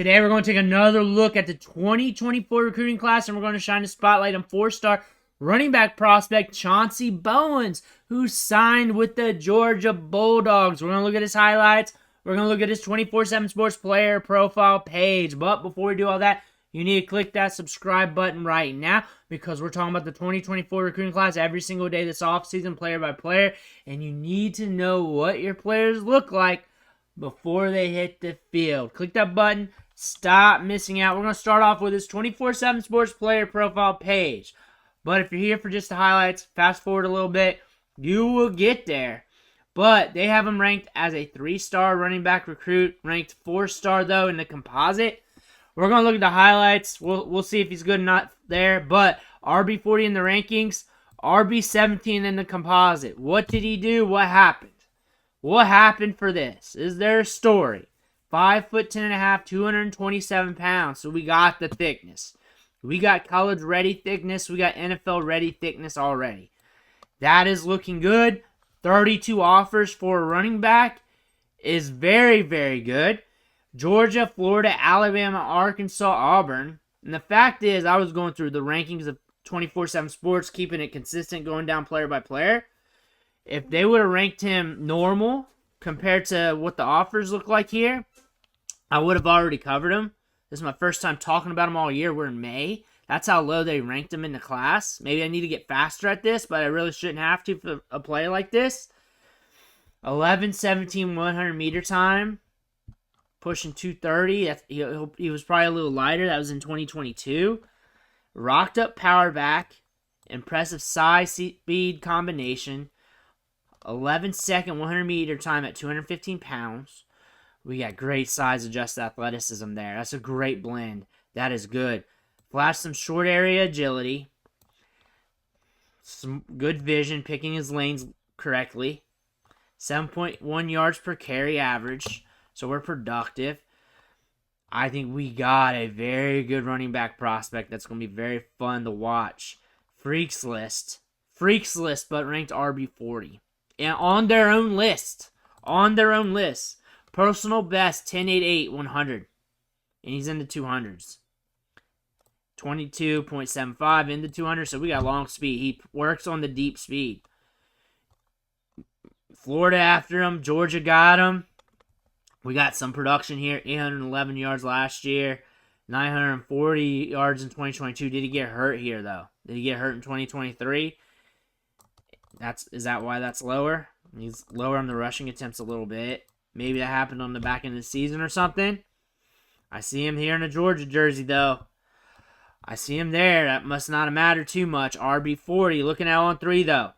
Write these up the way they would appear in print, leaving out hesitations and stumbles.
Today we're going to take another look at the 2024 recruiting class, and we're going to shine a spotlight on 4-star running back prospect Chauncey Bowens, who signed with the Georgia Bulldogs. We're going to look at his highlights. We're going to look at his 24/7 Sports player profile page. But before we do all that, you need to click that subscribe button right now, because we're talking about the 2024 recruiting class every single day this offseason, player by player, and you need to know what your players look like before they hit the field. Click that button. Stop missing out. We're going to start off with his 24/7 Sports player profile page. But if you're here for just the highlights, fast forward a little bit, you will get there. But they have him ranked as a 3-star running back recruit, ranked 4-star though in the composite. We're going to look at the highlights. We'll see if he's good or not there. But RB40 in the rankings, RB17 in the composite. What did he do? What happened? What happened for this? Is there a story? 5'10.5", 227 pounds. So we got the thickness. We got college ready thickness. We got NFL ready thickness already. That is looking good. 32 offers for a running back is very, very good. Georgia, Florida, Alabama, Arkansas, Auburn. And the fact is, I was going through the rankings of 24/7 Sports, keeping it consistent, going down player by player. If they would have ranked him normal compared to what the offers look like here, I would have already covered him. This is my first time talking about him all year. We're in May. That's how low they ranked him in the class. Maybe I need to get faster at this, but I really shouldn't have to for a play like this. 11:17 100-meter time. Pushing 230. He was probably a little lighter. That was in 2022. Rocked up power back. Impressive size speed combination. 11-second 100-meter time at 215 pounds. We got great size adjusted athleticism there. That's a great blend. That is good. Flash some short area agility. Some good vision, picking his lanes correctly. 7.1 yards per carry average. So we're productive. I think we got a very good running back prospect that's going to be very fun to watch. Freaks list, but ranked RB40. And on their own list. Personal best 10.88 100. And he's in the 200s. 22.75 in the 200. So we got long speed. He works on the deep speed. Florida after him. Georgia got him. We got some production here. 811 yards last year. 940 yards in 2022. Did he get hurt here, though? Did he get hurt in 2023? Is that why that's lower? He's lower on the rushing attempts a little bit. Maybe that happened on the back end of the season or something. I see him here in a Georgia jersey, though. I see him there. That must not have mattered too much. RB40. Looking at on 3, though.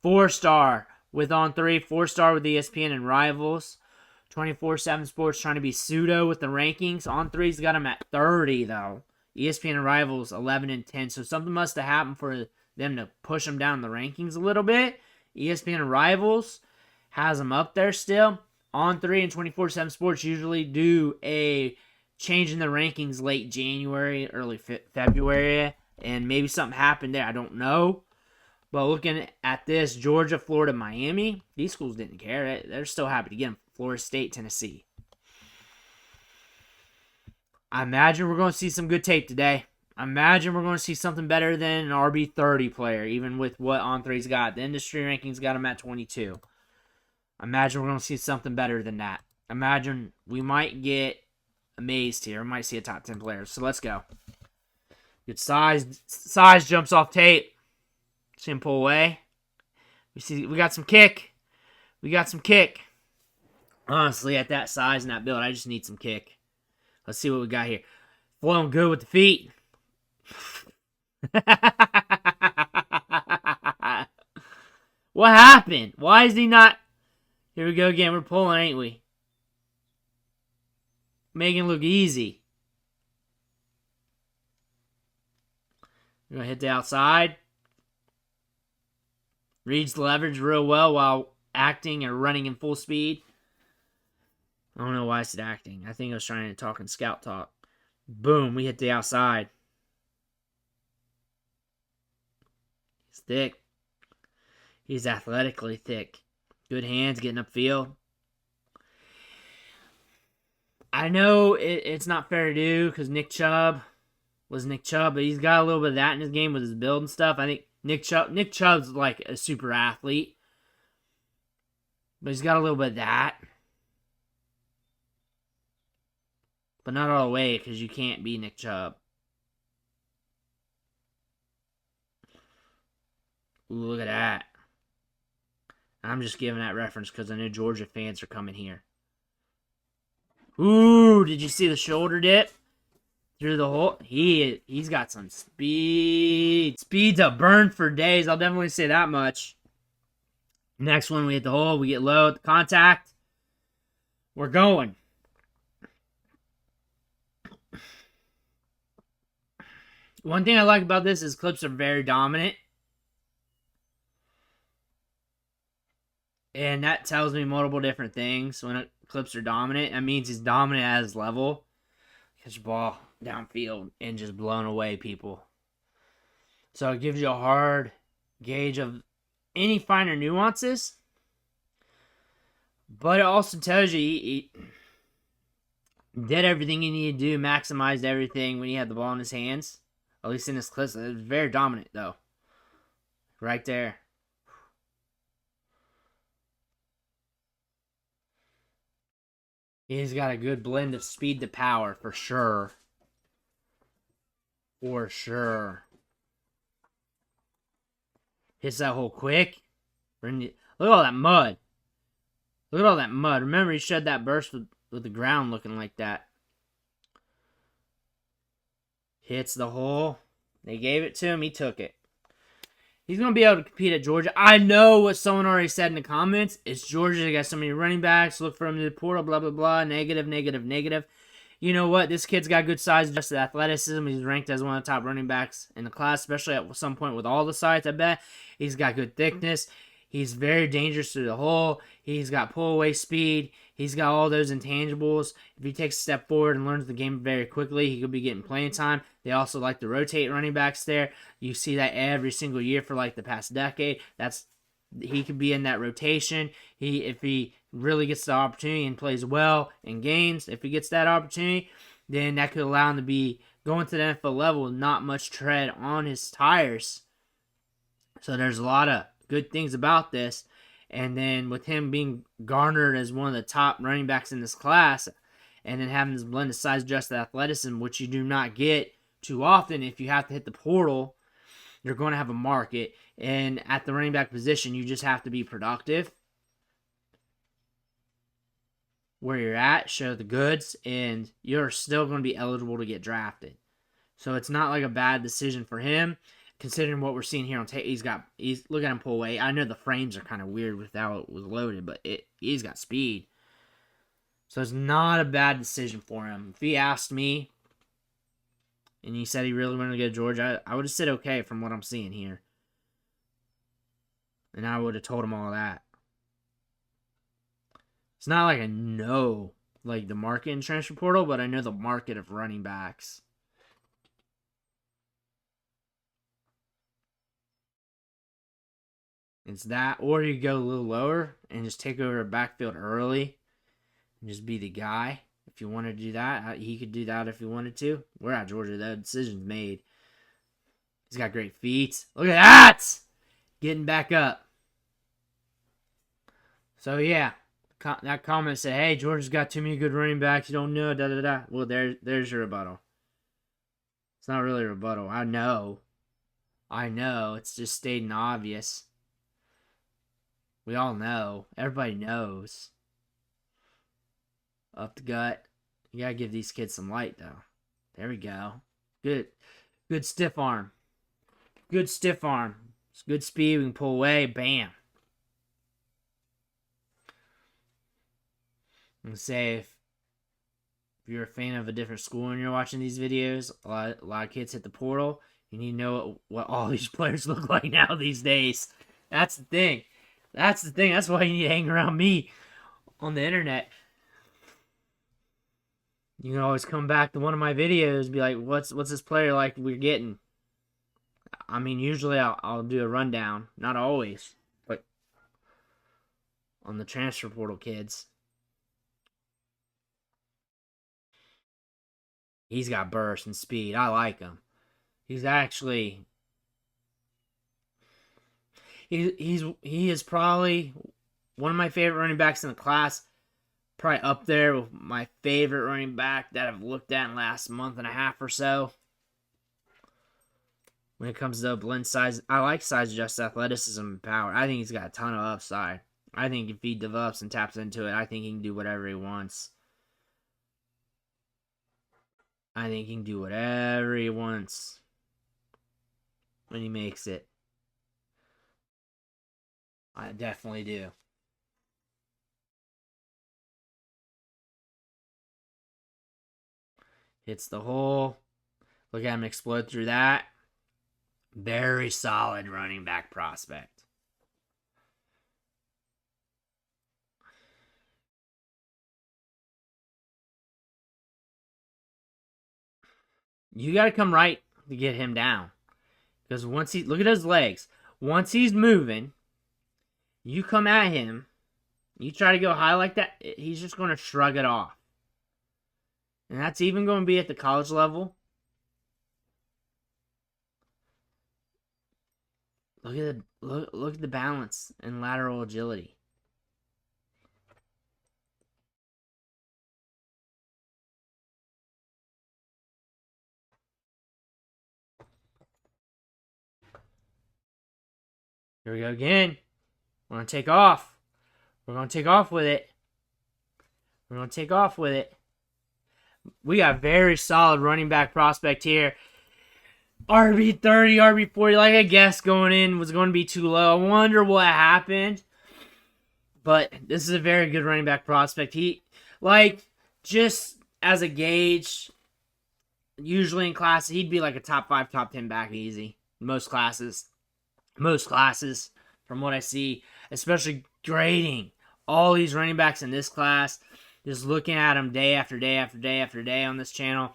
4-star with on 3. 4-star with ESPN and Rivals. 24/7 Sports trying to be pseudo with the rankings. On 3's got him at 30, though. ESPN and Rivals 11 and 10. So something must have happened for them to push him down the rankings a little bit. ESPN and Rivals has him up there still. On 3 and 24/7 Sports usually do a change in the rankings late January, early February, and maybe something happened there. I don't know. But looking at this, Georgia, Florida, Miami, these schools didn't care. They're still happy to get him. Florida State, Tennessee. I imagine we're going to see some good tape today. I imagine we're going to see something better than an RB30 player, even with what on 3's got. The industry rankings got him at 22. I imagine we're going to see something better than that. I imagine we might get amazed here. We might see a top 10 player. So let's go. Good size. Size jumps off tape. See him pull away. We got some kick. Honestly, at that size and that build, I just need some kick. Let's see what we got here. Flowing good with the feet. What happened? Why is he not... Here we go again. We're pulling, ain't we? Making it look easy. We're going to hit the outside. Reads the leverage real well while acting or running in full speed. I don't know why I said acting. I think I was trying to talk in scout talk. Boom, we hit the outside. He's thick. He's athletically thick. Good hands, getting upfield. I know it's not fair to do because Nick Chubb was Nick Chubb, but he's got a little bit of that in his game with his build and stuff. I think Nick Chubb's like a super athlete, but he's got a little bit of that, but not all the way because you can't be Nick Chubb. Ooh, look at that. I'm just giving that reference because I know Georgia fans are coming here. Ooh, did you see the shoulder dip through the hole? He's got some speed. Speed to burn for days. I'll definitely say that much. Next one, we hit the hole. We get low at the contact. We're going. One thing I like about this is clips are very dominant. And that tells me multiple different things. When clips are dominant, that means he's dominant at his level. Catch the ball downfield and just blown away people. So it gives you a hard gauge of any finer nuances. But it also tells you he did everything he needed to do, maximized everything when he had the ball in his hands. At least in his clips. It was very dominant, though. Right there. He's got a good blend of speed to power, for sure. For sure. Hits that hole quick. Look at all that mud. Look at all that mud. Remember, he shed that burst with the ground looking like that. Hits the hole. They gave it to him. He took it. He's going to be able to compete at Georgia. I know what someone already said in the comments. It's Georgia. They got so many running backs. Look for him in the portal, blah, blah, blah. Negative, negative, negative. You know what? This kid's got good size, just athleticism. He's ranked as one of the top running backs in the class, especially at some point with all the sites, I bet. He's got good thickness. He's very dangerous to the hole. He's got pull-away speed. He's got all those intangibles. If he takes a step forward and learns the game very quickly, he could be getting playing time. They also like to rotate running backs there. You see that every single year for like the past decade. He could be in that rotation. If he really gets the opportunity and plays well in games, if he gets that opportunity, then that could allow him to be going to the NFL level with not much tread on his tires. So there's a lot of good things about this. And then with him being garnered as one of the top running backs in this class, and then having this blend of size, adjusted athleticism, which you do not get too often if you have to hit the portal, you're going to have a market. And at the running back position, you just have to be productive where you're at, show the goods, and you're still going to be eligible to get drafted. So it's not like a bad decision for him, considering what we're seeing here on tape. Look at him pull away. I know the frames are kind of weird with how it was loaded, but he's got speed. So it's not a bad decision for him. If he asked me, and he said he really wanted to go to Georgia, I would have said okay from what I'm seeing here. And I would have told him all that. It's not like I know like the market in transfer portal, but I know the market of running backs. It's that, or you go a little lower and just take over a backfield early and just be the guy. If you want to do that, he could do that if he wanted to. We're at Georgia, the decision's made. He's got great feet. Look at that! Getting back up. So, yeah. That comment said, hey, Georgia's got too many good running backs. You don't know, da-da-da. Well, there's your rebuttal. It's not really a rebuttal. I know. It's just stating obvious. We all know. Everybody knows. Up the gut. You gotta give these kids some light, though. There we go. Good stiff arm. Good stiff arm. It's good speed. We can pull away. Bam. I'm gonna say if you're a fan of a different school and you're watching these videos, a lot of kids hit the portal. You need to know what all these players look like now these days. That's the thing. That's why you need to hang around me on the internet. You can always come back to one of my videos and be like, what's this player like we're getting? I mean, usually I'll do a rundown. Not always. But on the transfer portal kids. He's got burst and speed. I like him. He's actually he is probably one of my favorite running backs in the class. Probably up there with my favorite running back that I've looked at in the last month and a half or so. When it comes to blend size, I like size adjusted athleticism and power. I think he's got a ton of upside. I think if he develops and taps into it, I think he can do whatever he wants. I think he can do whatever he wants when he makes it. I definitely do. Hits the hole. Look at him explode through that. Very solid running back prospect. You got to come right to get him down. Because once he, look at his legs. Once he's moving, you come at him, you try to go high like that, he's just going to shrug it off. And that's even going to be at the college level. Look at the balance and lateral agility. Here we go again. We're going to take off. We're going to take off with it. We're going to take off with it. We got very solid running back prospect here. RB30, RB40, like I guess going in was going to be too low. I wonder what happened. But this is a very good running back prospect. He, like, just as a gauge, usually in classes, he'd be like a top 5, top 10 back easy. Most classes, from what I see, especially grading all these running backs in this class, just looking at them day after day after day after day on this channel,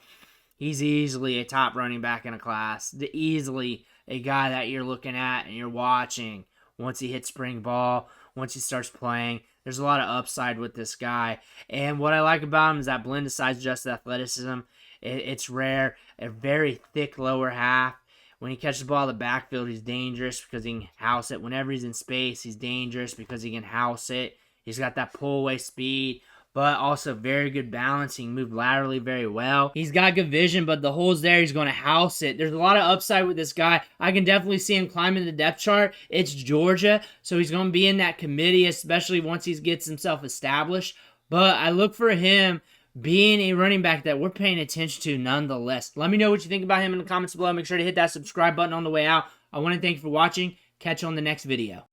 he's easily a top running back in a class. Easily a guy that you're looking at and you're watching once he hits spring ball, once he starts playing. There's a lot of upside with this guy. And what I like about him is that blend of size adjusted athleticism. It's rare. A very thick lower half. When he catches the ball in the backfield, he's dangerous because he can house it. Whenever he's in space, he's dangerous because he can house it. He's got that pull-away speed, but also very good balance. He can move laterally very well. He's got good vision, but the hole's there. He's going to house it. There's a lot of upside with this guy. I can definitely see him climbing the depth chart. It's Georgia, so he's going to be in that committee, especially once he gets himself established. But I look for him being a running back that we're paying attention to nonetheless. Let me know what you think about him in the comments below. Make sure to hit that subscribe button on the way out. I want to thank you for watching. Catch you on the next video.